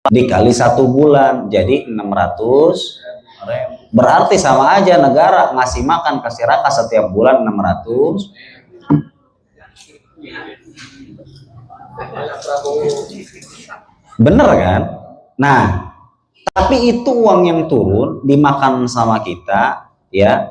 dikali 1 bulan jadi 600.000. Berarti sama aja negara ngasih makan kasih raka setiap bulan 600. Bener kan? Nah, tapi itu uang yang turun dimakan sama kita, ya,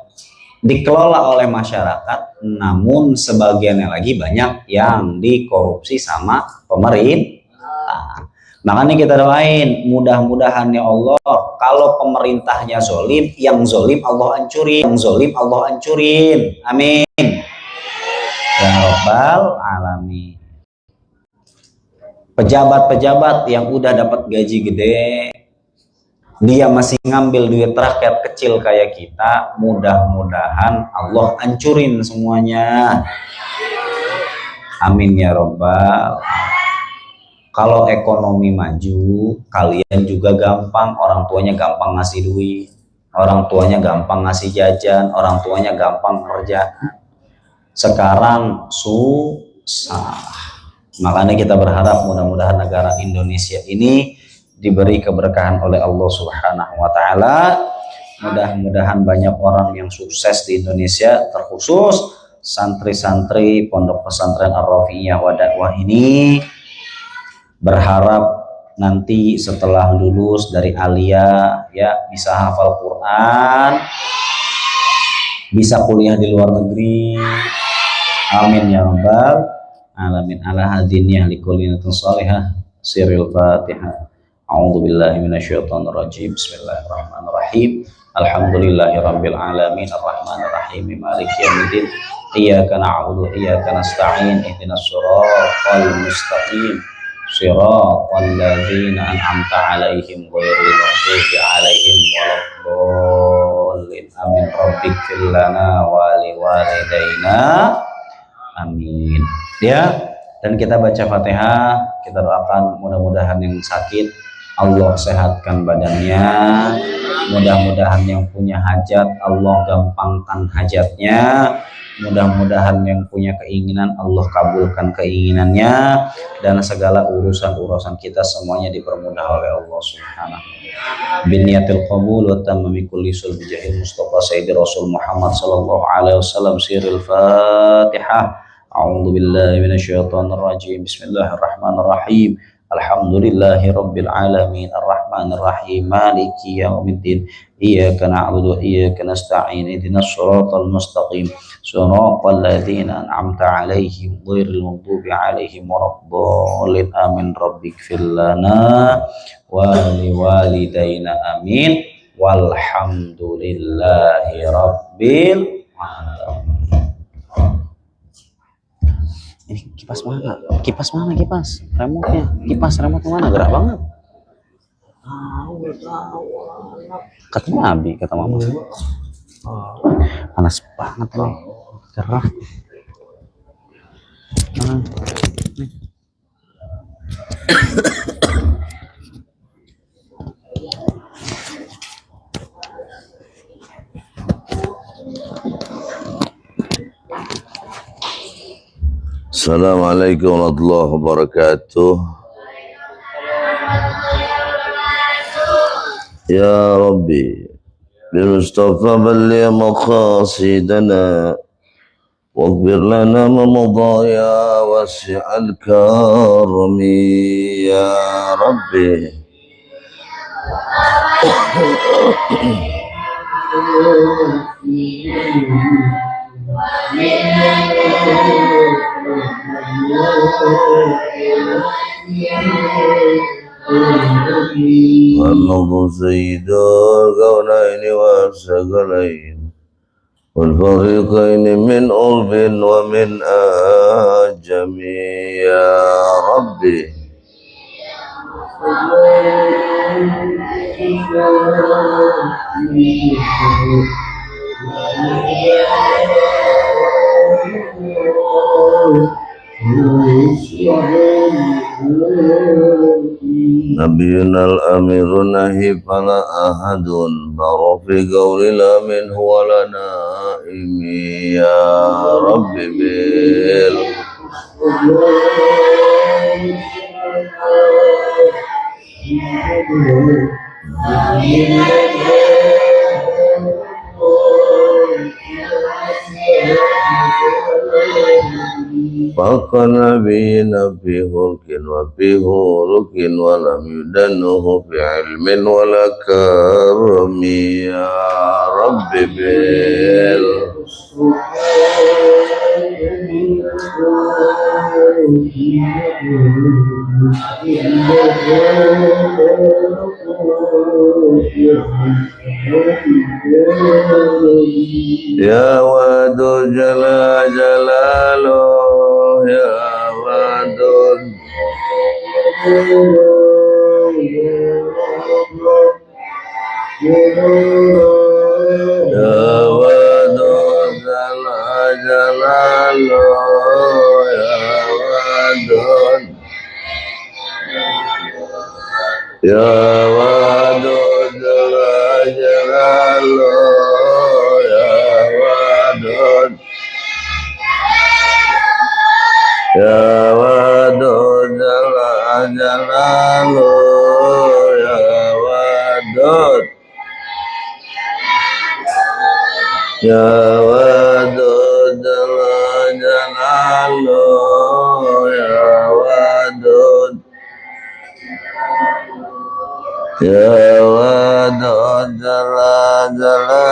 dikelola oleh masyarakat, namun sebagiannya lagi banyak yang dikorupsi sama pemerintah. Makanya kita doain, mudah-mudahan ya Allah, kalau pemerintahnya zolim, yang zolim Allah hancurin, yang zolim Allah hancurin. Amin. Ya Rabbal Alamin. Pejabat-pejabat yang udah dapat gaji gede, dia masih ngambil duit rakyat kecil kayak kita, mudah-mudahan Allah hancurin semuanya. Amin ya Rabbal. Kalau ekonomi maju, kalian juga gampang, orang tuanya gampang ngasih duit, orang tuanya gampang ngasih jajan, orang tuanya gampang kerja. Sekarang susah. Makanya kita berharap mudah-mudahan negara Indonesia ini diberi keberkahan oleh Allah Subhanahu wa taala. Mudah-mudahan banyak orang yang sukses di Indonesia, terkhusus santri-santri Pondok Pesantren Ar-Rafi'iyah wa Dakwah ini. Berharap nanti setelah lulus dari Alia, ya, bisa hafal Quran, bisa kuliah di luar negeri. Amin ya Rabbal Alamin. Ala hadiniyah likulinatin salihah. Siril Fatihah. A'udzu billahi minasyaitonir rajim. Bismillahirrahmanirrahim. Alhamdulillahirabbil alamin arrahmanir rahim maliki yaumiddin. Iyyaka na'budu wa iyyaka nasta'in. Ihdinas shiratal mustaqim. Shiratal ladzina an'amta 'alaihim ghairil maghdubi 'alaihim waladdallin. Amin. Rabbighfir lana wa liwalidayna. Amin. Ya, dan kita baca Fatihah, kita doakan mudah-mudahan yang sakit Allah sehatkan badannya, mudah-mudahan yang punya hajat Allah gampangkan hajatnya, mudah-mudahan yang punya keinginan Allah kabulkan keinginannya, dan segala urusan-urusan kita semuanya dipermudah oleh Allah Subhanahu. Biniyatil qabul wa tamami kulli sulbi jahil Mustafa Sayyidi Rasul Muhammad sallallahu alaihi wasallam. Siril Fatihah. A'udzu billahi minasyaitonir rajim. Bismillahirrahmanirrahim. Alhamdulillahi rabbil alamin arrahmanir rahim maliki yaumiddin. Iyyaka na'budu wa iyyaka nasta'in. Ihdinas shiratal mustaqim. Shiratal ladzina an'amta 'alaihim ghairil maghdubi 'alaihim waladdallin. Amin. Rabbighfir lana wa liwalidayna. Amin. Walhamdulillahi rabbil alamin. Ini kipas mana? Kipas mana kipas? Remote-nya. Kipas remote mana? Gerak banget. Kata Nabi, kata Mama. Panas banget loh. Gerah. Assalamualaikum warahmatullahi wabarakatuh. Ya Rabbi, bil Mustafa balli maqasidana waghfir lana ma madha ya wasi'al karami ya Rabbi. Muhammad Sayyidul Kaunaini wa Sagalain wal fariqaini min ulbin wa min ajami ya Rabbi. Nabiyuna al-amirun nahi fala ahadun barofi gawlila min huwa lana imi ya Rabbi bil فوق نبينا في خلق وفي خلق ولم يدنه في علم ولا كرم يا رب يا واد جل جلاله يا واد يا واد جل جلاله يا واد يا واد جل جلاله يا واد يا واد جل جلاله يا واد يا واد جل جلاله يا واد يا واد جل جلاله يا واد يا واد جل جلاله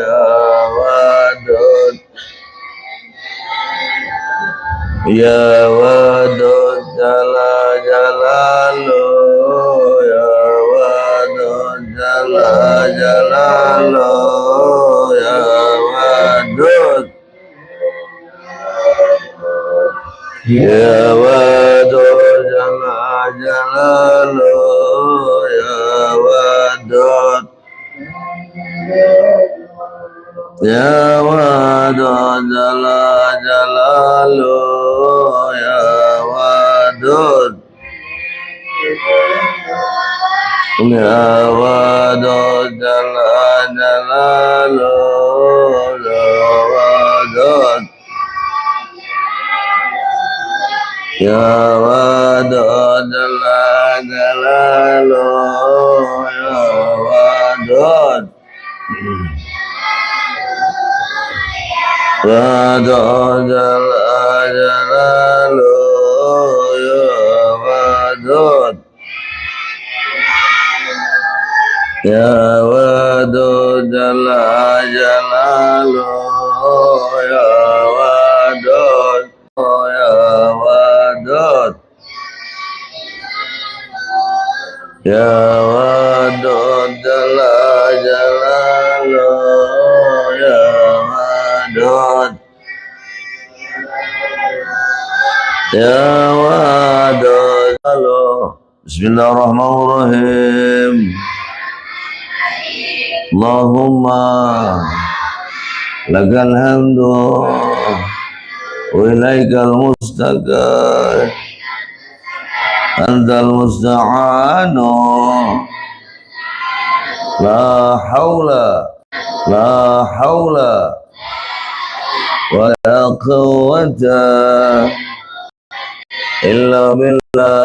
يا واد يا واد جل جلاله يا واد جل جلاله يا واد يا واد جل جلاله يا واد يا واد جل جلاله يا واد يا واد جل جلاله يا واد يا واد جل جلاله يا واد واد جل جلاله يا واد يا واد جل جلاله يا واد يا واد يا واد جل جلاله يا واد يا واد بسم الله الرحمن الرحيم اللهم لك الحمد وإليك المستقى أنت المستعان لا حول لا حول ولا قوة إلا بالله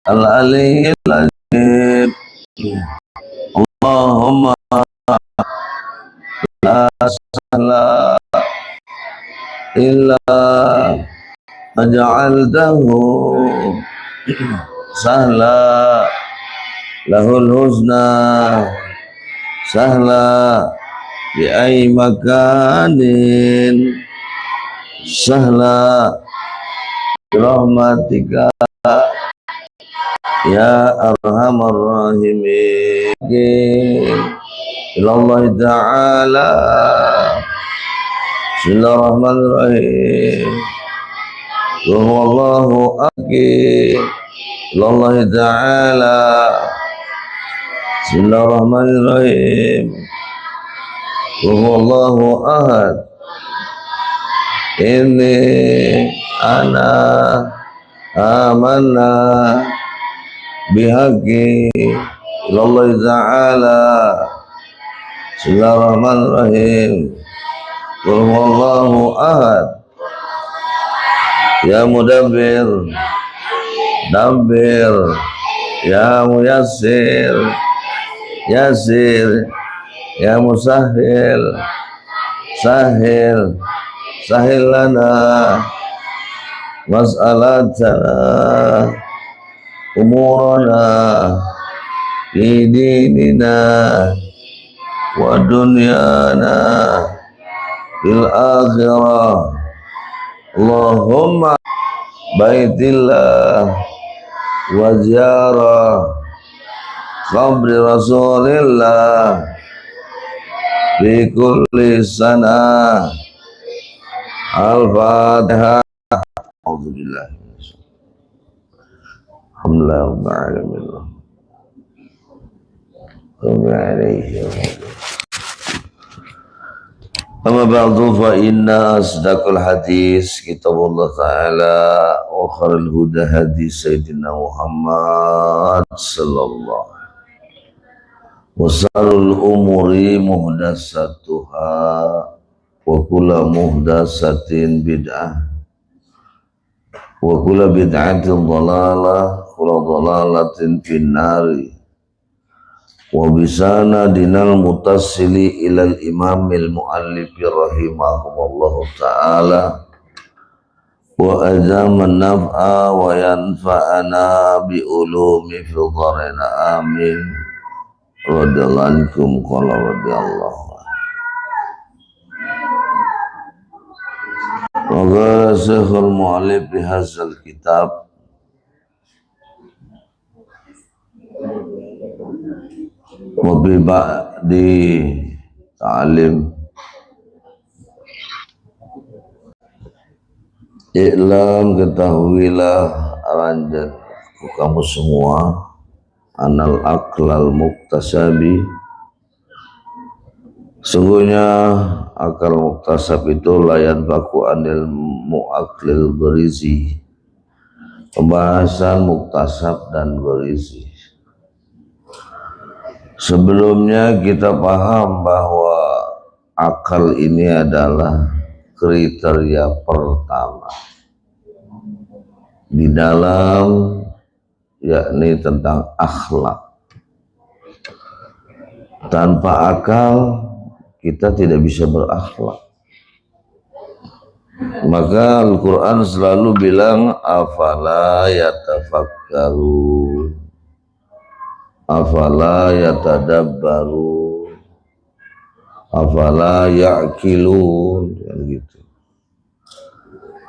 العلي العظيم اللهم لا سهل إلا جعلته سهلا له الحسنى سهلا بأي مكان سهلا برحمتك يا أرحم الراحمين إلى الله تعالى بسم الله الرحمن الرحيم وهو الله أكبر إلى الله تعالى بسم الله الرحمن الرحيم وهو الله أحد إني أنا آمنا بحق إلى الله تعالى Bismillahirrahmanirrahim. Qul huwallahu ahad. Ya mudabbir, dabbir. Ya muyassir, yassir. Ya musahhil, sahhil. Sahhil lana mas'alatana umurana fi dinina wa dunyana fil akhirah. Allahumma baitillah wa ziyarah qabri rasulillah fi kulli sana. Al-Fatihah. Alhamdulillah. Alhamdulillah rabbil alamin. Amma ba'du fa inna asdaqal hadis kitabullah ta'ala wa khairul huda hadis sayyidina Muhammad sallallahu wa salul umuri muhdatsatuha wa kullu muhdatsatin bid'ah wa kullu bid'atin dhalalah kullu dhalalatin finnari. Wa bisana dinal mutassili ilal imamil muallifi rahimahumullahu ta'ala wa azaman naf'a wa yanfa'ana bi ulumi fi dharina amin radiyallahu ankum qala radiyallahu. Wa qala syekhul mu'allif bi hadzal kitab mobil di ta'lim iklam ketahuilah aranjan kamu semua anal aklal muktasabi sungguhnya akal muktasab itu layan baku anil muaklil berizi. Pembahasan muktasab dan berizi. Sebelumnya kita paham bahwa akal ini adalah kriteria pertama di dalam yakni tentang akhlak. Tanpa akal kita tidak bisa berakhlak. Maka Al-Quran selalu bilang afala yatafakkarun, afala yatadabbarun, afala ya'qilun, gitu.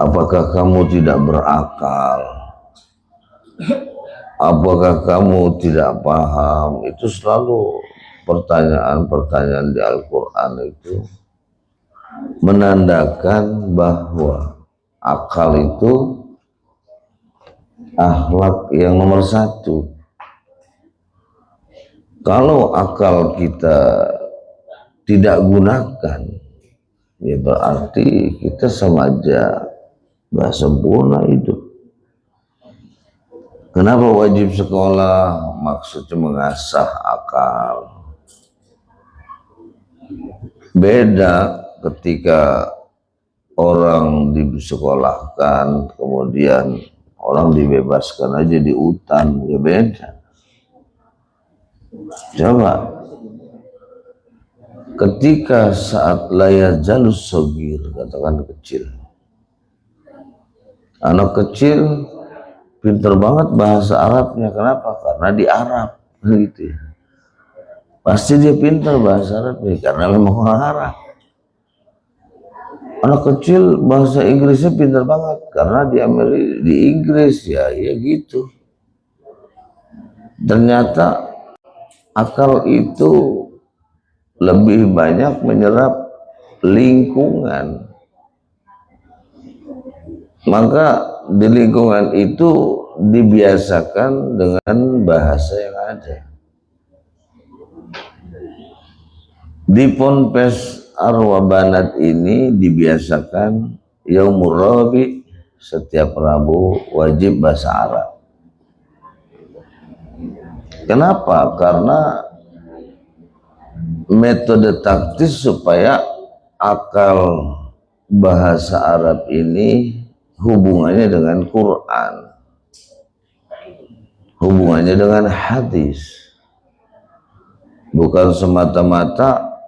Apakah kamu tidak berakal? Apakah kamu tidak paham? Itu selalu pertanyaan-pertanyaan di Al-Quran itu menandakan bahwa akal itu akhlak yang nomor satu. Kalau akal kita tidak gunakan, ya berarti kita sama aja nggak sempurna hidup. Kenapa wajib sekolah? Maksudnya mengasah akal. Beda ketika orang disekolahkan, kemudian orang dibebaskan aja di hutan, ya beda. Coba ketika saat layar jalus sogir, katakan kecil, anak kecil pinter banget bahasa Arabnya. Kenapa? Karena di Arab, gitu ya. Pasti dia pinter bahasa Arabnya karena memang orang Arab. Anak kecil bahasa Inggrisnya pinter banget karena di Amerika, di Inggris, ya gitu. Ternyata akal itu lebih banyak menyerap lingkungan. Maka di lingkungan itu dibiasakan dengan bahasa yang ada. Di Ponpes Arwabanat ini dibiasakan Yaumur Rabi, setiap Rabu wajib bahasa Arab. Kenapa? Karena metode taktis supaya akal bahasa Arab ini hubungannya dengan Quran, hubungannya dengan hadis, bukan semata-mata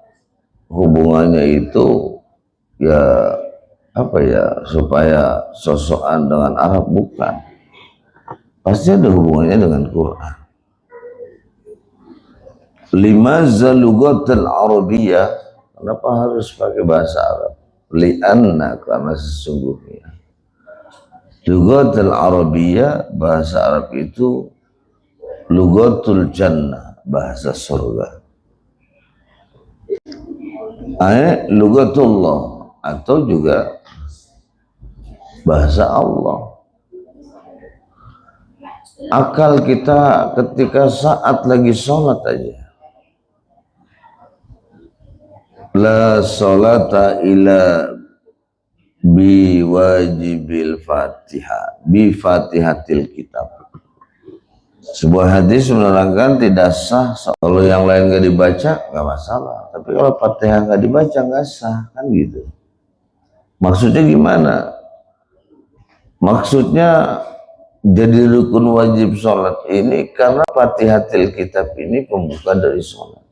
hubungannya itu ya apa ya supaya sosokan dengan Arab, bukan, pasti ada hubungannya dengan Quran. Limaza lughatul arabiyyah, kenapa harus pakai bahasa Arab? Lianna, karena sesungguhnya lughatul arabiyyah, bahasa Arab itu lughatul jannah, bahasa surga. Lughatullah, atau juga bahasa Allah. Akal kita ketika saat lagi sholat aja, la sholata ila bi wajibil fatihah bi fatihatil kitab. Sebuah hadis menerangkan tidak sah kalau yang lain nggak dibaca nggak masalah, tapi kalau Fatihah nggak dibaca nggak sah, kan gitu. Maksudnya gimana? Maksudnya jadi rukun wajib sholat ini karena Fatihatil kitab ini pembuka dari sholat.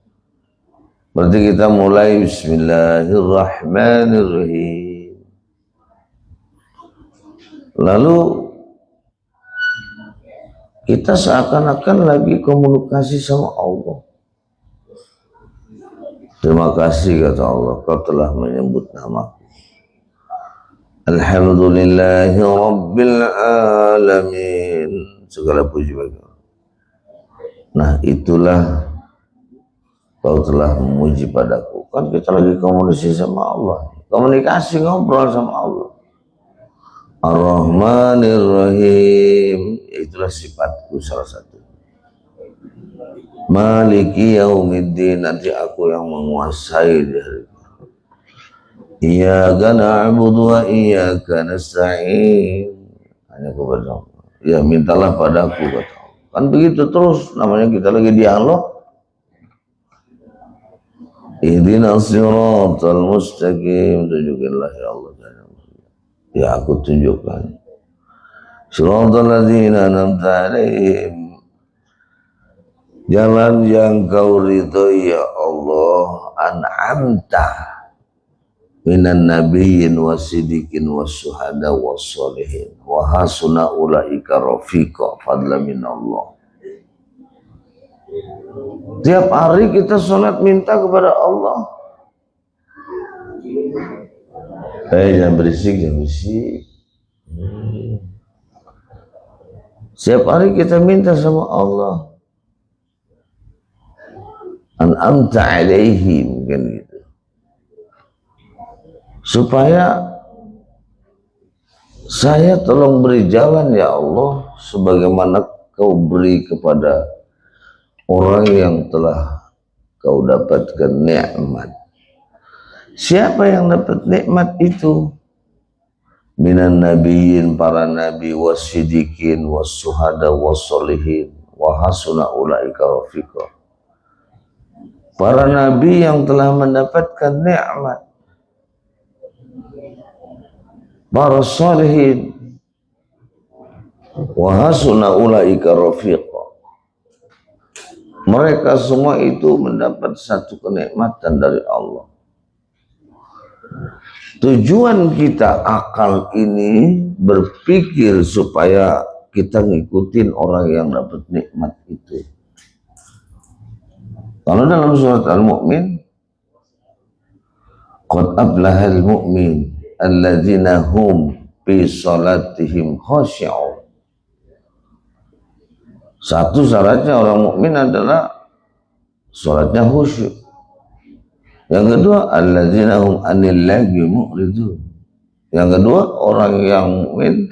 Berarti kita mulai Bismillahirrahmanirrahim. Lalu kita seakan-akan lagi komunikasi sama Allah. Terima kasih kata Allah, kau telah menyebut namaku. Alhamdulillahi Rabbil Alamin. Segala puji bagi Allah. Nah, itulah kau telah memuji padaku. Kan kita lagi komunikasi sama Allah, komunikasi, ngobrol sama Allah. Ar-Rahmanir Rahim, itulah sifatku salah satu. Maliki yaumiddin, nanti aku yang menguasai di hari itu. Iyyaka na'budu wa iyyaka nasta'in, hanya kepada Allah. Ya mintalah padaku kata Allah. Kan begitu terus, namanya kita lagi dialog. Ihdinas siratal mustaqim, tunjukilah ya Allah. Ya aku tunjukkan. Shiratal ladzina an'amta 'alaihim, jalan yang kau ridhoi ya Allah. An'amta minan nabiyyin wasiddiqin wasyuhada wassolihin wa hasuna ulaika rafiqa, fadla minallah. Tiap hari kita sholat minta kepada Allah. Jangan berisik, jangan berisik. Setiap hari kita minta sama Allah. An'amta alaihim, kan gitu. Supaya saya tolong beri jalan ya Allah, sebagaimana kau beri kepada orang yang telah kau dapatkan nikmat. Siapa yang dapat nikmat itu? Minan nabiyyin, para nabi, wasiddiqin, wassuhada, wassolihin, wa hasuna ulaika rafiqa. Para nabi yang telah mendapatkan nikmat, para sholihin, wa hasuna ulaika rafiqa. Mereka semua itu mendapat satu kenikmatan dari Allah. Tujuan kita akal ini berpikir supaya kita ngikutin orang yang dapat nikmat itu. Kalau dalam surat Al-Mu'min, qad aflahal mu'min alladzina hum fi salatihim khashi'un. Satu syaratnya orang mukmin adalah salatnya khusyuk. Yang kedua, alladzina hum anil lagwi mu'ridun. Yang kedua, orang yang mukmin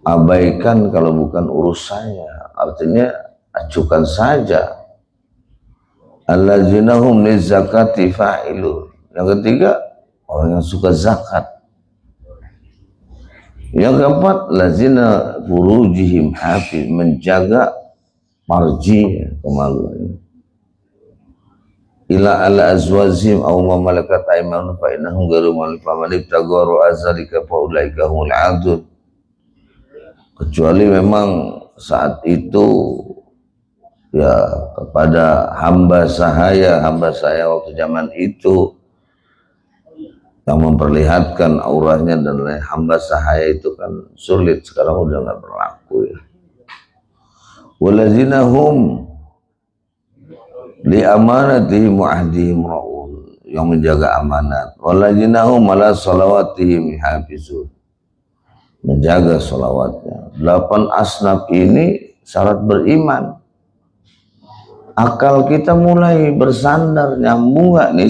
abaikan kalau bukan urusannya, artinya acukan saja. Alladzina hum lizakati fa'ilun. Yang ketiga, orang yang suka zakat. Yang keempat, lazina furujihim hafiz, menjaga marji, kemaluan. ila ala azwajihim aw ma malakat aymanuhum fa innahum ghairu malum faman ibtagharu azalika fa ulaika humul adun. Kecuali memang saat itu ya kepada hamba saya waktu zaman itu yang memperlihatkan auranya dan lain, hamba sahaya itu kan sulit, sekarang udah nggak berlaku ya. Waladzina hum li amanatihim wa ahdihim ra'un, yang menjaga amanat. Waladzina hum ala salawatihim hafizun, menjaga salawatnya. 8 asnaf ini syarat beriman. Akal kita mulai bersandar, nyambung nggak nih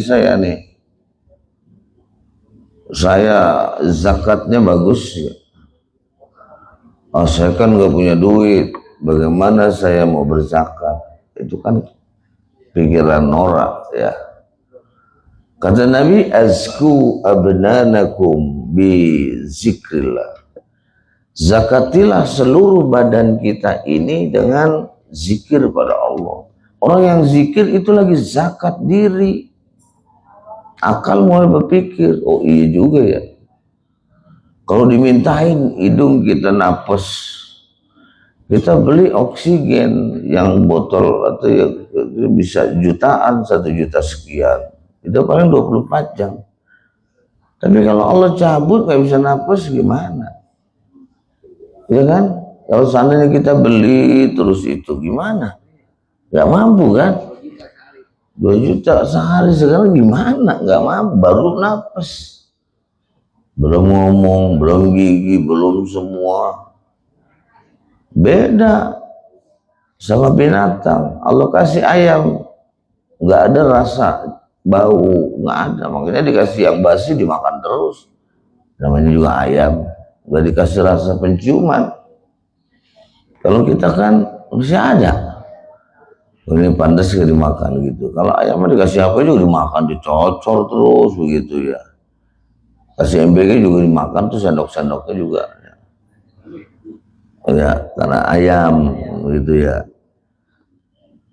saya zakatnya bagus ya. Oh, saya kan nggak punya duit, bagaimana saya mau berzakat? Itu kan pikiran norak ya. Kata Nabi, azku abnanakum bi zikrillah, zakatilah seluruh badan kita ini dengan zikir pada Allah. Orang yang zikir itu lagi zakat diri. Akal mulai berpikir, oh iya juga ya, kalau dimintain hidung kita napas, kita beli oksigen yang botol atau ya, bisa jutaan, 1 juta sekian, itu paling 24 jam. Tapi kalau Allah cabut nggak bisa napas gimana, ya kan? Kalau seandainya kita beli terus itu gimana, nggak mampu kan? 2 juta sehari sekarang gimana? Nggak mampu, baru napas, belum ngomong, belum gigi, belum semua. Beda sama binatang. Allah kasih ayam, nggak ada rasa bau, nggak ada. Makanya dikasih yang basi dimakan terus. Namanya juga ayam, nggak dikasih rasa penciuman. Kalau kita kan masih ada. Ini pantas gak dimakan gitu. Kalau ayamnya dikasih apa juga dimakan, dicocor terus begitu ya. Kasih MBG juga dimakan tuh, sendok-sendoknya juga. Ya, karena ayam gitu ya.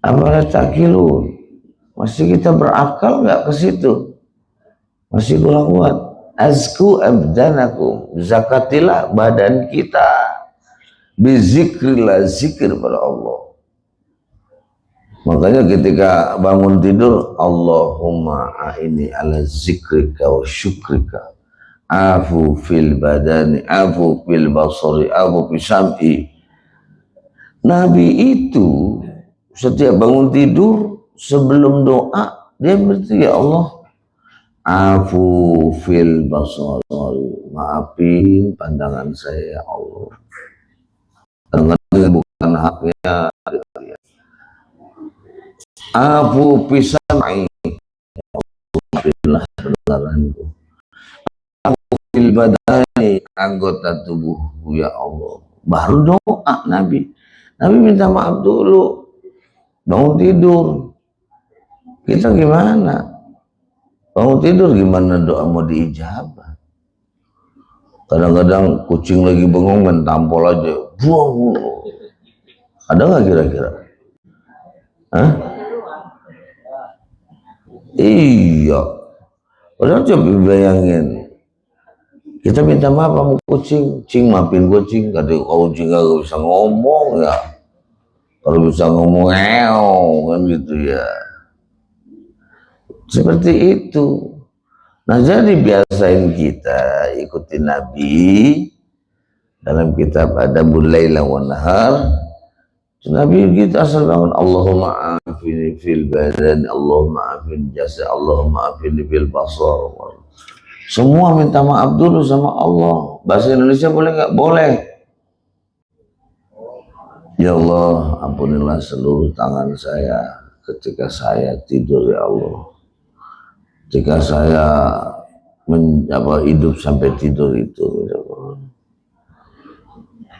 Apalagi takilun, masih kita berakal nggak ke situ? Masih kurang kuat. Azku abdanakum, zakatilah badan kita. Bizikrillah, zikir pada Allah. Makanya ketika bangun tidur, Allahumma a'ini ala zikrika wa syukrika, afu fil badani, afu fil basari, afu fil sam'i. Nabi itu setiap bangun tidur sebelum doa dia berarti, ya Allah, afu fil basari, maafin pandangan saya ya Allah, kadang-kadang bukan haknya. Afu pisam'i, maafkanlah pendengaranku. Afu fil badani, anggota tubuhku ya Allah. Baru doa Nabi. Nabi minta maaf dulu. Bangun tidur. Kita gimana? Bangun tidur gimana doa mau diijabah? Kadang-kadang kucing lagi bengong main tampol aja. Buang. Ada nggak kira-kira? Hah? Iya, padahal coba bayangin, kita minta maaf sama kucing, cing maafin kucing, kata kucing gak bisa ngomong ya, kalau bisa ngomong kan gitu ya, seperti itu. Nah jadi biasain kita ikuti Nabi dalam kitab Adabul Laila wan Nahar. Nabi kita asal bangun, Allahumma afini fil badan, Allahumma afini jasa, Allahumma afini fil basar. Semua minta maaf dulu sama Allah. Bahasa Indonesia boleh nggak? Boleh. Ya Allah, ampunilah seluruh tangan saya ketika saya tidur ya Allah. Ketika saya hidup sampai tidur itu. Ya Allah.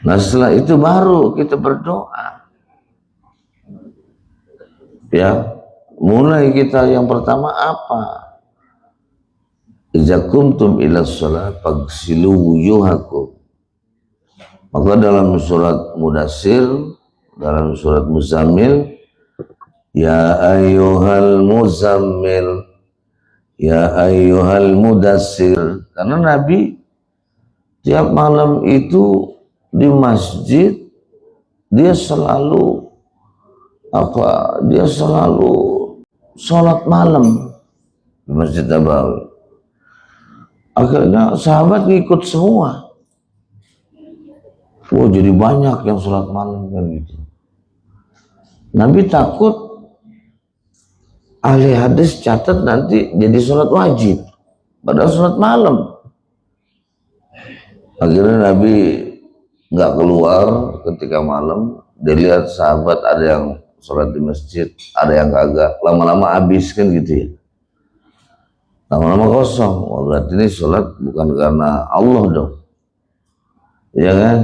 Nah setelah itu baru kita berdoa. Ya, mulai kita yang pertama apa? Idza kuntum ila shalah faghsilu wujuhakum. Maka dalam surat Mudassir, dalam surat Muzammil, Ya ayyuhal muzammil, ya ayyuhal mudassir. Karena Nabi tiap malam itu di masjid dia selalu sholat malam di Masjid Nabawi. Akhirnya sahabat ngikut semua. Oh, jadi banyak yang sholat malam kan gitu. Nabi takut ahli hadis catat nanti jadi sholat wajib, padahal sholat malam. Akhirnya Nabi nggak keluar ketika malam. Dilihat sahabat ada yang sholat di masjid, ada yang kagak. Lama-lama habis kan gitu ya. Lama-lama kosong. Wah, berarti ini sholat bukan karena Allah dong, ya kan?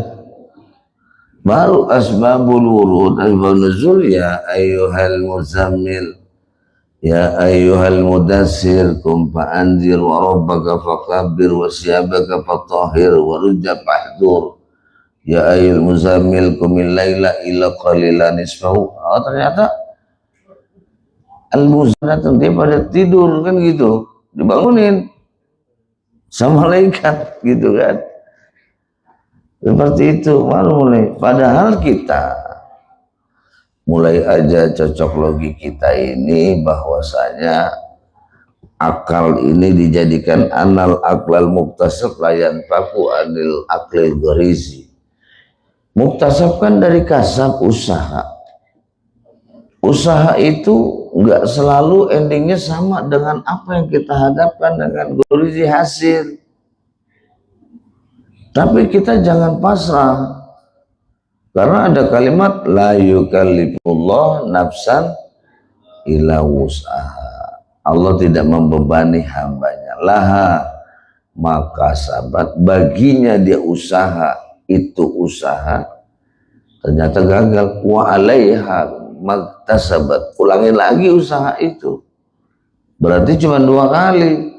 Baru asbabul wurud, asbabun nuzul, ya ayyuhal muzammil, ya ayyuhal mudassir, kum fa'anzir wa rabbaka fakabbir wa siyabaka fatahhir wa rujja fahdur, ya ayyuhal muzammil qumil laila illa qalilan nisfahu. Oh, ternyata al-muzammil dia pada tidur kan gitu, dibangunin sama malaikat gitu kan. Seperti itu mulai. Padahal kita mulai aja cocok logi kita ini bahwasanya akal ini dijadikan anal aklal muktasab layan faku anil aklil gorizi. Muktasab kan dari kasab, usaha. Usaha itu nggak selalu endingnya sama dengan apa yang kita hadapkan dengan gorizi hasil. Tapi kita jangan pasrah, karena ada kalimat la yukallifullah nafsan illa wus'aha. Allah tidak membebani hambanya. Laha maka sabat, baginya dia usaha, itu usaha ternyata gagal. Wa alaiha maktasabat, ulangi lagi usaha itu. Berarti cuma 2 kali.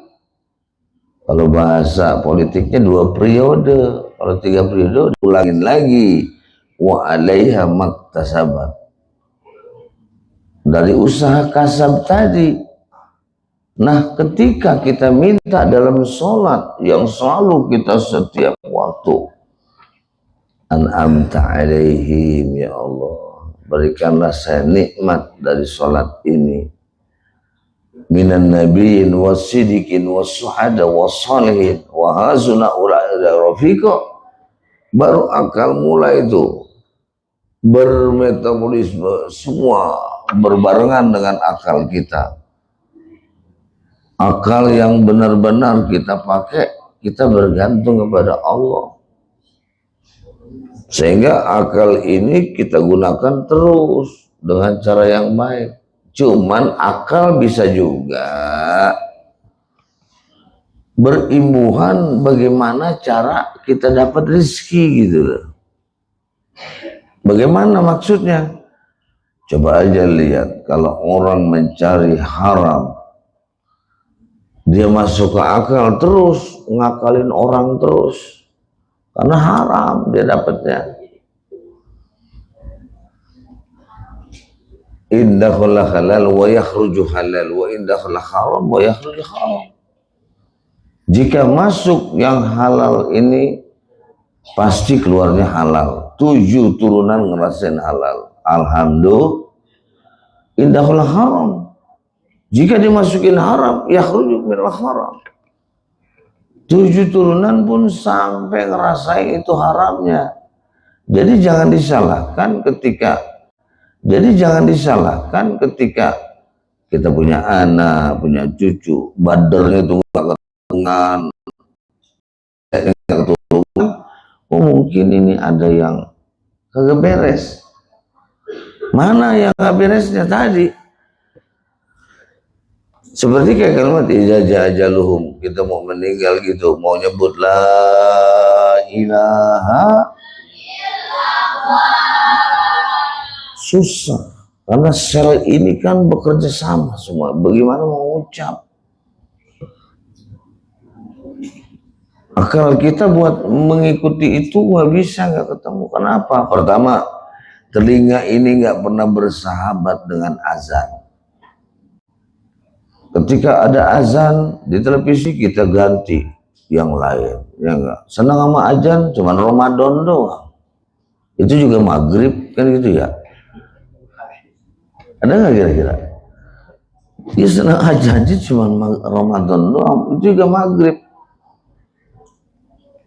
Kalau bahasa politiknya 2 periode, kalau 3 periode ulangin lagi. Wa alaiha maktasabat, dari usaha kasab tadi. Nah, ketika kita minta dalam sholat yang selalu kita setiap waktu, an'amta alaihim, ya Allah, berikanlah saya nikmat dari sholat ini, minan nabiyyin wasiddiqin wassuhada wassalihin wa hasuna ulaika rafiqa. Baru akal mulai itu bermetabolisme, semua berbarengan dengan akal kita. Akal yang benar-benar kita pakai, kita bergantung kepada Allah. Sehingga akal ini kita gunakan terus dengan cara yang baik. Cuman akal bisa juga berimbuhan bagaimana cara kita dapat rezeki gitu loh. Bagaimana maksudnya? Coba aja lihat, kalau orang mencari haram, dia masuk ke akal terus, ngakalin orang terus, karena haram dia dapatnya. Indakhul halal wa yakhruju halal wa indakhul haram wa yakhruju haram. Jika masuk yang halal ini pasti keluarnya halal. 7 turunan ngerasain halal. Alhamdulillah. Indahul haram. Jika dimasukin haram, yakhruju minal haram. 7 turunan pun sampai ngerasain itu haramnya. Jadi jangan disalahkan ketika kita punya anak, punya cucu, badernya itu nggak keturunan, oh mungkin ini ada yang kagak beres. Mana yang kagak beresnya tadi? Seperti kayak kalimat ijaja ajaluhum, kita mau meninggal gitu, mau nyebut la ilaha, susah. Karena sel ini kan bekerja sama semua. Bagaimana mau ucap? Akal kita buat mengikuti itu nggak bisa, nggak ketemu. Kenapa? Pertama, telinga ini nggak pernah bersahabat dengan azan. Ketika ada azan di televisi kita ganti yang lain, ya enggak. Senang sama azan cuman Ramadan doang. Itu juga maghrib kan gitu ya. Ada nggak kira-kira? Dia senang azan cuma Ramadan doang, itu juga maghrib.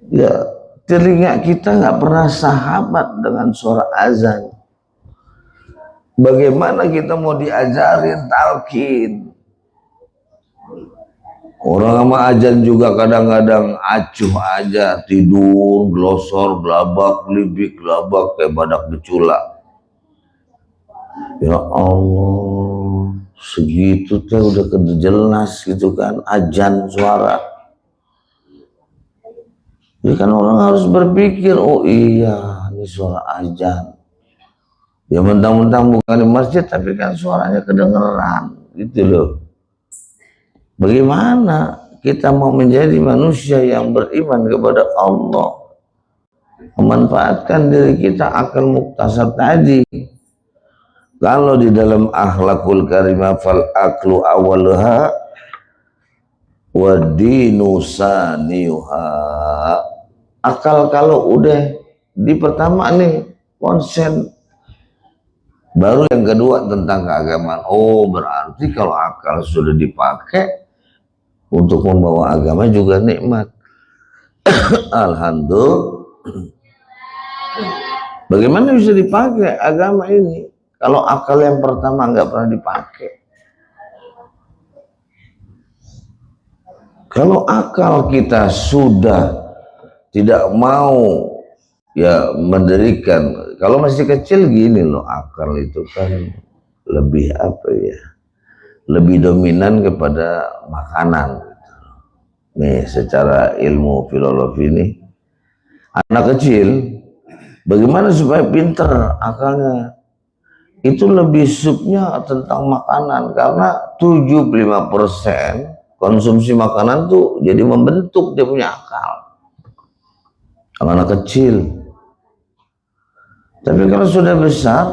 Ya, telinga kita nggak pernah sahabat dengan suara azan. Bagaimana kita mau diajarin talqin? Orang sama azan juga kadang-kadang acuh aja, tidur, glosor, gelabak, libik, gelabak kayak badak beculak. Ya Allah, segitu teh udah jelas gitu kan azan suara. Jadi kan orang harus berpikir, oh iya ini suara azan. Ya mentang-mentang bukan di masjid tapi kan suaranya kedengeran gitu loh. Bagaimana kita mau menjadi manusia yang beriman kepada Allah, memanfaatkan diri kita akal muktasab tadi. Kalau di dalam akhlakul karimah fal aklu awalha wa dinu saniyuha. Akal kalau udah di pertama nih konsen, baru yang kedua tentang keagamaan. Oh berarti kalau akal sudah dipakai untuk membawa agama juga nikmat. Alhamdulillah. Bagaimana bisa dipakai agama ini kalau akal yang pertama nggak pernah dipakai? Kalau akal kita sudah tidak mau ya mendirikan, kalau masih kecil gini loh, akal itu kan lebih apa ya, lebih dominan kepada makanan. Nih secara ilmu filologi ini, anak kecil bagaimana supaya pinter akalnya, itu lebih subnya tentang makanan, karena 75% konsumsi makanan tuh jadi membentuk dia punya akal kalau anak kecil. Tapi kalau sudah besar,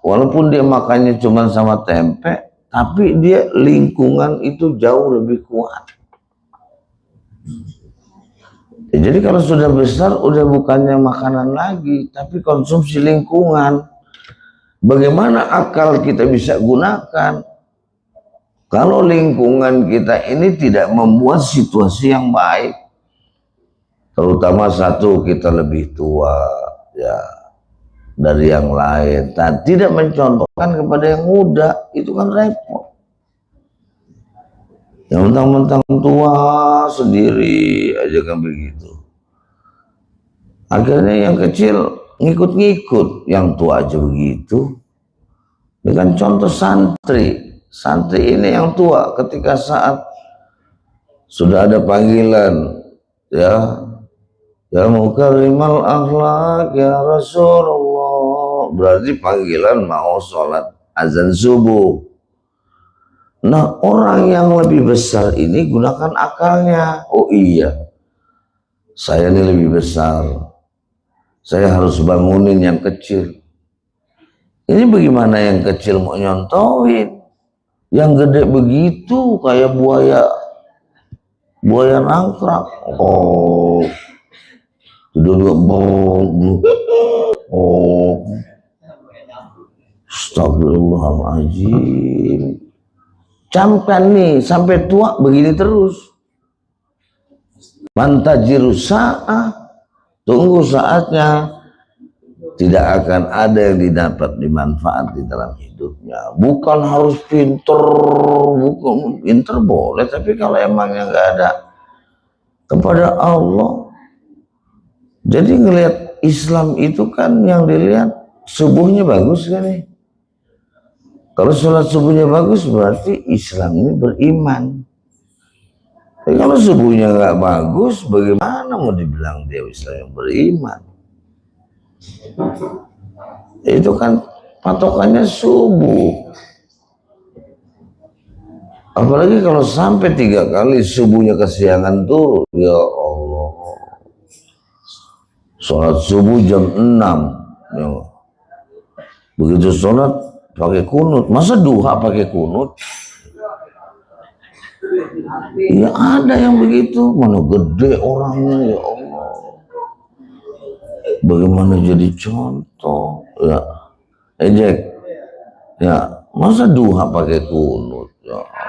walaupun dia makannya cuma sama tempe, tapi dia lingkungan itu jauh lebih kuat. Ya, jadi kalau sudah besar udah bukannya makanan lagi, tapi konsumsi lingkungan. Bagaimana akal kita bisa gunakan kalau lingkungan kita ini tidak membuat situasi yang baik? Terutama satu, kita lebih tua ya dari yang lain, dan tidak mencontohkan kepada yang muda, itu kan repot. Yang mentang-mentang tua sendiri aja kan begitu. Akhirnya yang kecil ngikut-ngikut, yang tua aja begitu. Dengan contoh santri, santri ini yang tua ketika saat sudah ada panggilan, ya mukarimal akhlak ya Rasulullah, berarti panggilan mau sholat azan subuh. Nah orang yang lebih besar ini gunakan akalnya. Oh iya, saya ini lebih besar, saya harus bangunin yang kecil. Ini bagaimana yang kecil mau nyontohin, yang gede begitu kayak buaya nangkrak. Oh duduk oh astagfirullahaladzim. Camkan nih sampai tua begini terus. Mantajiru sa'ah, tunggu saatnya tidak akan ada yang didapat dimanfaat di dalam hidupnya. Bukan harus pinter, bukan pinter boleh, tapi kalau emangnya nggak ada kepada Allah. Jadi ngelihat Islam itu kan yang dilihat subuhnya bagus kan nih. Kalau sholat subuhnya bagus berarti Islam ini beriman. Tapi kalau subuhnya nggak bagus, bagaimana mau dibilang dia Islam yang beriman? Itu kan patokannya subuh. Apalagi kalau sampai 3 kali subuhnya kesiangan turun, ya Allah. Sholat subuh jam 6. Ya. Begitu sholat pakai kunut, masa duha pakai kunut? Ya ada yang begitu, mana gede orangnya ya Allah. Bagaimana jadi contoh? Ya, ejek. Ya, masa duha pakai kunut? Ya Allah.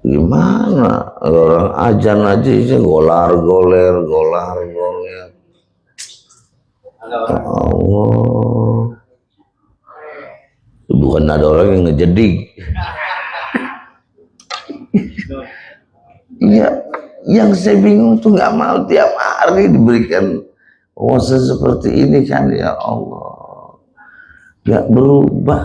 Gimana? Orang ajan aja golar-goler. Ya Allah. Bukan ada orang yang ngejedik. Iya, yang saya bingung tuh nggak mau tiap hari diberikan puasa seperti ini kan ya Allah, nggak berubah.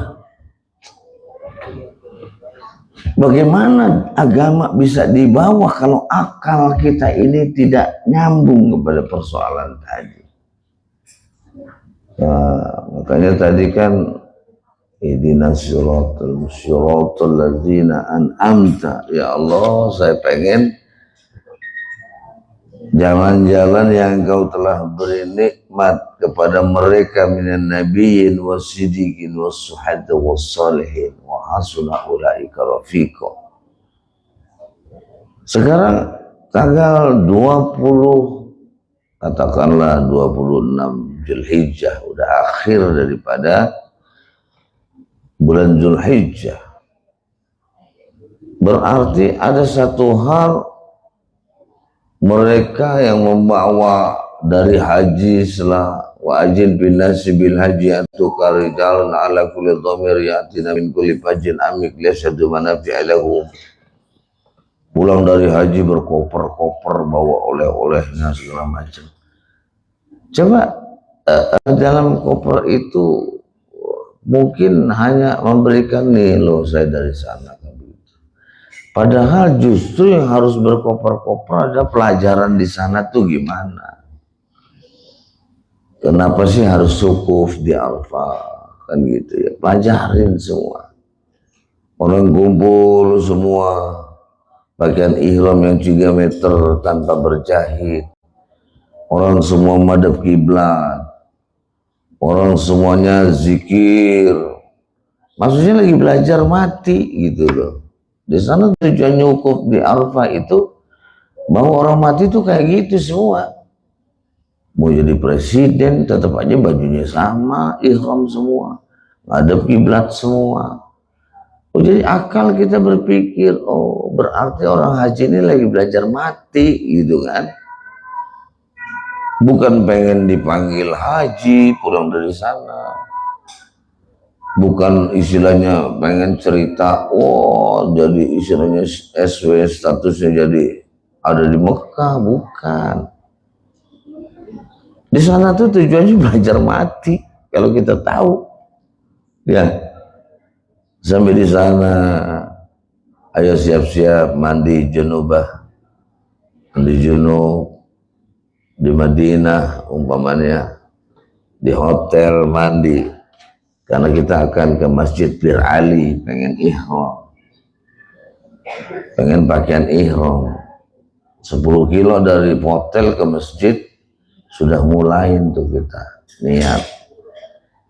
Bagaimana agama bisa dibawa kalau akal kita ini tidak nyambung kepada persoalan tadi? Nah, makanya tadi kan ihdinas siratal ladzina an'amta. Ya Allah, saya pengen jalan-jalan yang Engkau telah beri nikmat kepada mereka minan nabiyyin wasiddiqin wassuhada wassalihin wa hasuna ulaika rafiqa. Sekarang tanggal 20, katakanlah 26 Zulhijjah, udah akhir daripada bulan Zulhijjah. Berarti ada satu hal, mereka yang membawa dari haji setelah wajin bin nasibil haji atukar jalan ala kulli dhamir yatina min kulli fajin amik liasadu manafi'a lahu. Pulang dari haji berkoper-koper bawa oleh-olehnya segala macam. Coba dalam koper itu mungkin hanya memberikan nih loh saya dari sana. Padahal justru yang harus berkoper-koper ada pelajaran di sana tuh gimana. Kenapa sih harus sukuf di Arafah kan gitu ya. Pelajarin semua. Orang kumpul semua pakaian ihram yang 3 meter tanpa berjahit. Orang semua madhab kiblat. Orang semuanya zikir. Maksudnya lagi belajar mati gitu loh. Di sana tujuannya wukuf di Arafah itu bahwa orang mati itu kayak gitu semua. Mau jadi presiden tetap aja bajunya sama, ihram semua, ngadep kiblat semua. Oh, jadi akal kita berpikir, oh berarti orang haji ini lagi belajar mati gitu kan. Bukan pengen dipanggil haji pulang dari sana. Bukan istilahnya pengen cerita, oh jadi istilahnya SW statusnya jadi ada di Mekah, bukan. Di sana tuh tujuannya belajar mati kalau kita tahu. Ya, sampai di sana, ayo siap-siap mandi junubah, mandi junub di Madinah umpamanya, di hotel mandi. Karena kita akan ke Masjid Bir Ali, pengen ihram, pengen pakaian ihram. 10 kilo dari hotel ke masjid sudah mulai untuk kita niat.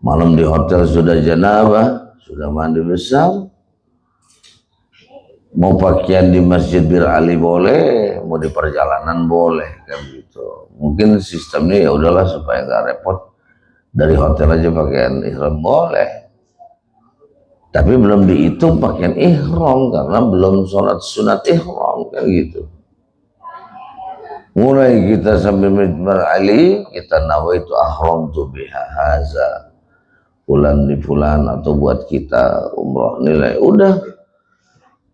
Malam di hotel sudah janabah, sudah mandi besar. Mau pakaian di Masjid Bir Ali boleh, mau di perjalanan boleh kan gitu. Mungkin sistemnya ya udahlah supaya nggak repot. Dari hotel aja pakaian ihram boleh, tapi belum dihitung pakaian ihram karena belum sholat sunat ihram kan gitu. Mulai kita sampai Masjid Ali, kita nawaitu ahram tu biha haza bulan di bulan atau buat kita umroh nilai udah.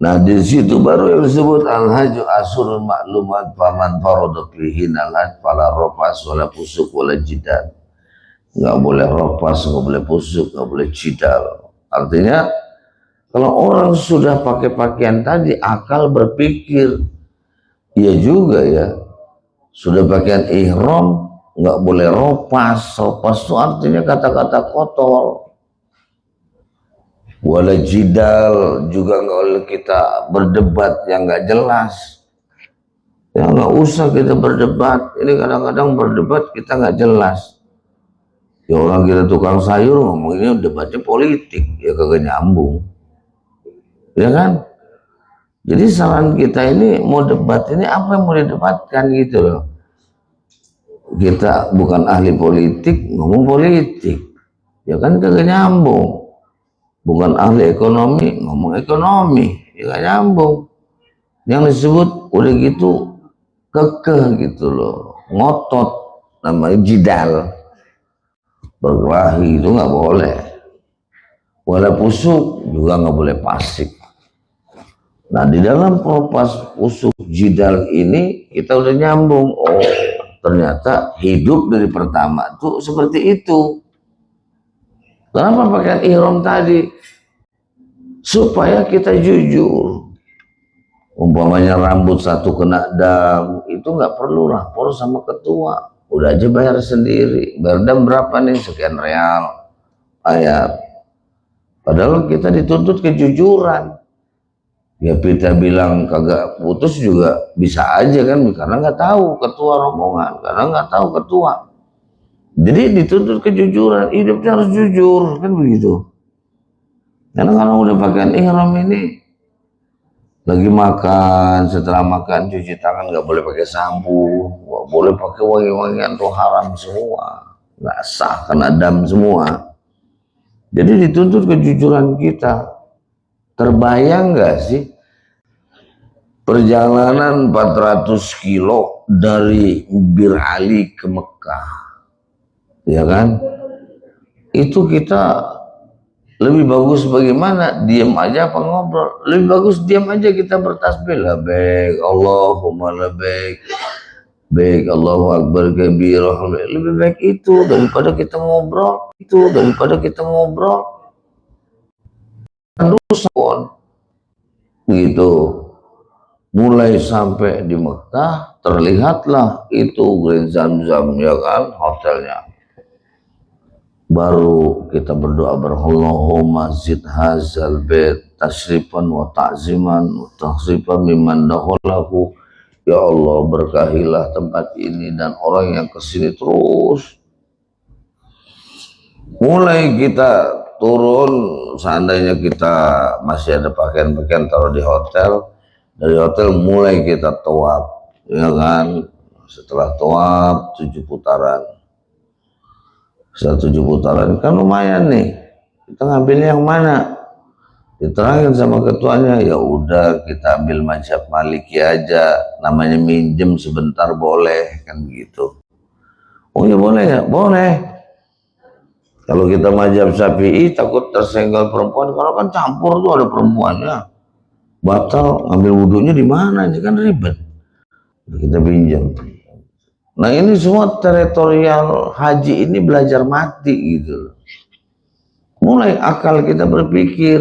Nah di situ baru yang disebut al-hajju asyurul ma'lumat faman farada fihin al-hajj fala rafas wala fusuk wala jidal. Nggak boleh ropas, nggak boleh pusuk, nggak boleh cidal. Artinya kalau orang sudah pakai pakaian tadi, akal berpikir, iya juga ya, sudah pakaian ihram nggak boleh ropas. Ropas itu artinya kata-kata kotor. Wala jidal juga nggak boleh kita berdebat yang nggak jelas. Ya nggak usah kita berdebat. Ini kadang-kadang berdebat kita nggak jelas. Ya orang kita tukang sayur ngomonginnya debatnya politik, ya kagak nyambung. Ya kan? Jadi saran kita ini mau debat ini apa yang mau didebatkan gitu loh. Kita bukan ahli politik ngomong politik. Ya kan kagak nyambung. Bukan ahli ekonomi ngomong ekonomi, ya gak nyambung. Yang disebut udah gitu kekeh gitu loh, ngotot, namanya jidal, berkelahi itu nggak boleh. Wala pusuk juga nggak boleh pasik. Nah di dalam pas pusuk jidal ini kita udah nyambung. Oh ternyata hidup dari pertama tuh seperti itu. Kenapa pakai ihram tadi? Supaya kita jujur. Umpamanya rambut satu kena dam, itu nggak perlu lapor sama ketua. Udah aja bayar sendiri. Bayar dam berapa nih? Sekian real. Bayar. Padahal kita dituntut kejujuran. Ya kita bilang kagak putus juga bisa aja kan, karena nggak tahu ketua rombongan, karena nggak tahu ketua. Jadi dituntut kejujuran, hidupnya harus jujur kan begitu. Karena kalau udah pakaian ihram ini lagi makan, setelah makan cuci tangan nggak boleh pakai sampo, nggak boleh pakai wangi-wangian, tuh haram semua, nggak sah, kena dam semua. Jadi dituntut kejujuran kita. Terbayang nggak sih perjalanan 400 kilo dari Bir Ali ke Mekah, ya kan? Itu kita lebih bagus bagaimana? Diam aja apa ngobrol? Lebih bagus diam aja, kita bertasbih labbaik Allahumma labbaik, baik Allahu akbar kabir. Lebih baik itu daripada kita ngobrol. Terus gitu. Mulai sampai di Mekah terlihatlah itu Grand Zamzam, ya kan, hotelnya. Baru kita berdoa Allahumma zid hazal bait tasrifan wa ta'ziman wa takhsifan mimman dakhalahu. Ya Allah, berkahilah tempat ini dan orang yang kesini terus. Mulai kita turun, seandainya kita masih ada pakaian-pakaian taruh di hotel. Dari hotel mulai kita tawaf, ya kan. Setelah tawaf 7 putaran. Setelah 7 putaran kan lumayan nih, kita ngambil yang mana? Diterangin sama ketuanya, ya udah kita ambil mazhab Maliki aja, namanya minjem sebentar boleh kan begitu. Oh ya boleh ya, boleh. Kalau kita mazhab Syafi'i takut tersenggol perempuan, kalau kan campur tuh ada perempuannya, batal. Ambil wudhunya di mana? Ini kan ribet. Kita pinjam. Nah ini semua teritorial haji ini belajar mati gitu. Mulai akal kita berpikir,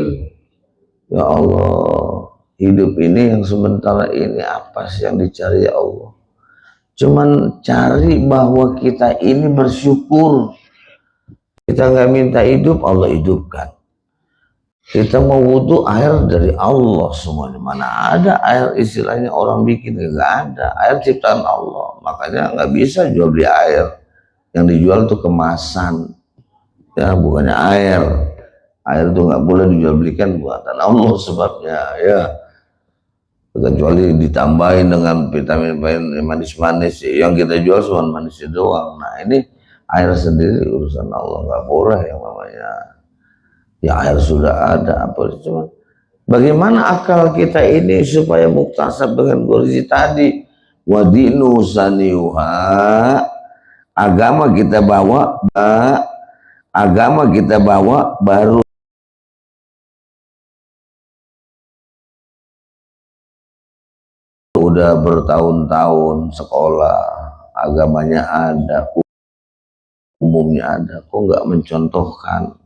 ya Allah, hidup ini yang sementara ini apa sih yang dicari ya Allah? Cuman cari bahwa kita ini bersyukur. Kita nggak minta hidup, Allah hidupkan. Kita mau wudhu, air dari Allah semuanya. Mana ada air istilahnya orang bikin, nggak ada. Air ciptaan Allah. Makanya nggak bisa jual beli air. Yang dijual tuh kemasan, ya bukannya air. Air itu nggak boleh dijual belikan, buatan Allah sebabnya, ya. Kecuali ditambahin dengan vitamin manis-manis, yang kita jual cuma manisnya doang. Nah ini air sendiri urusan Allah, nggak boleh yang namanya. Ya air sudah ada, apa cuma bagaimana akal kita ini supaya muktasab dengan gurzi tadi. Wadinu saniuha, agama kita bawa baru udah bertahun-tahun sekolah, agamanya ada, umumnya ada, kok nggak mencontohkan?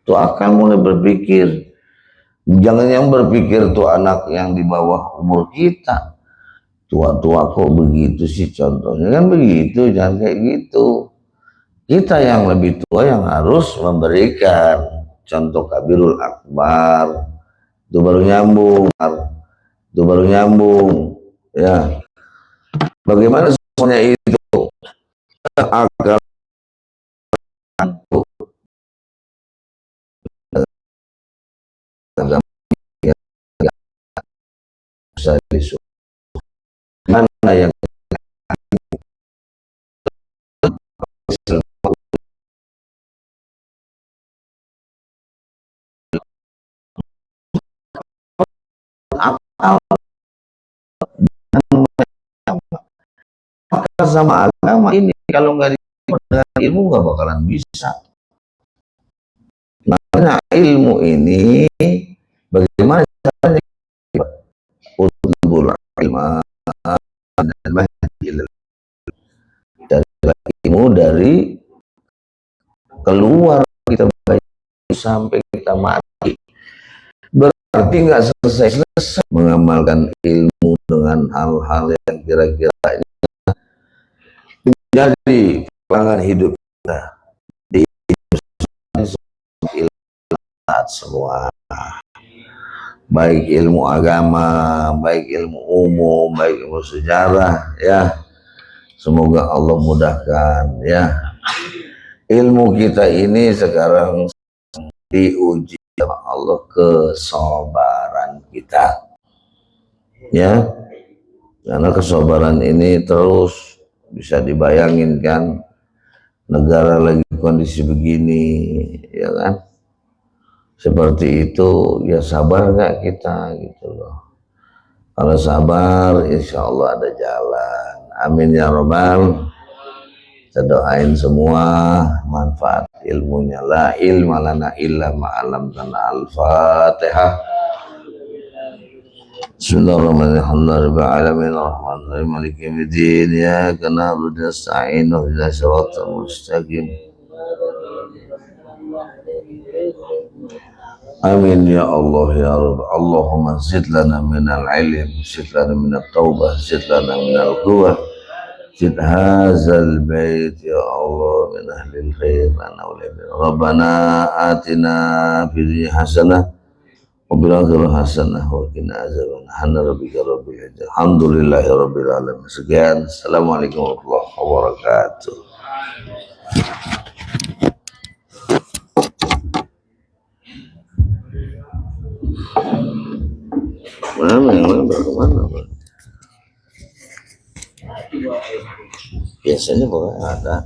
Tuh akal mulai berpikir. Jangan yang berpikir tuh anak yang di bawah umur kita, tua-tua kok begitu sih contohnya, kan begitu, jangan kayak gitu. Kita yang lebih tua yang harus memberikan contoh kabirul akbar. Itu baru nyambung, ya. Bagaimana semuanya itu akal salisuh. Mana yang akal sama agama ini kalau nggak dengan ilmu nggak bakalan bisa. Makanya ilmu ini bagaimana caranya untuk ilmu dari ilmu dari keluar kita sampai kita mati. Berarti nggak selesai mengamalkan ilmu dengan hal-hal yang kira-kira jadi pelanggan hidup kita di ilmu semua, baik ilmu agama, baik ilmu umum, baik ilmu sejarah, ya. Semoga Allah mudahkan, ya. Ilmu kita ini sekarang diuji sama Allah kesabaran kita, ya. Karena kesabaran ini terus bisa dibayangin kan, negara lagi kondisi begini, ya kan? Seperti itu, ya sabar nggak kita gitu loh. Kalau sabar, insya Allah ada jalan. Amin ya Rabbal. Kita doain semua manfaat ilmunya. La ilma lana illa ma'alam tanah. Al-Fatihah. Bismillahirrahmanirrahim. Alamin ar-Rahmanir-Rahim. Maliki yaumiddin. Ya kana na'budu wa nasta'inu ihdinas siratal mustaqim. Amin ya Allah ya Rabb. Allahumma zid lana minal ilm, zid lana minat taubah, zid lana minal quwwah, zid hazal bait ya Allah min ahlil khair lana wa lana. Rabbana atina fid dunya hasanah wa fil akhirati hasanah wa qina azabannar. Rabbika rabbil izzati. Alhamdulillahi rabbil alamin. Sekian. Assalamualaikum warahmatullahi wabarakatuh. Mana yang mana kemana Pak? Biasanya boleh ada.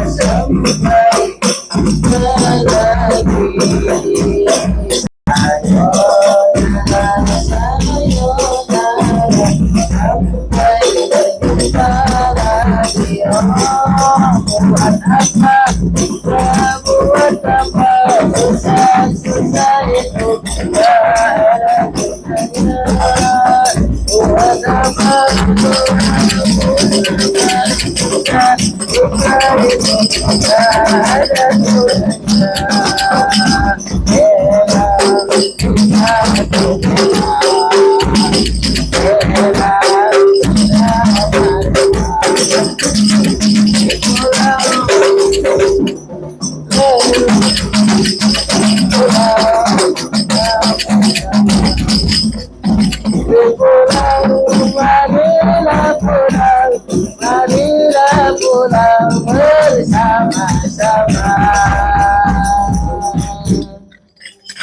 Sampai buat apa buat apa susah itu buat apa marilah pulang bersama-sama.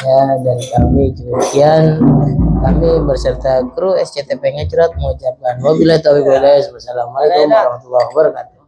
Ya, dan kami demikian, kami berserta kru SCTP Ngecrot mengucapkan wabillahi taufiq wal hidayah. Wassalamualaikum warahmatullahi wabarakatuh.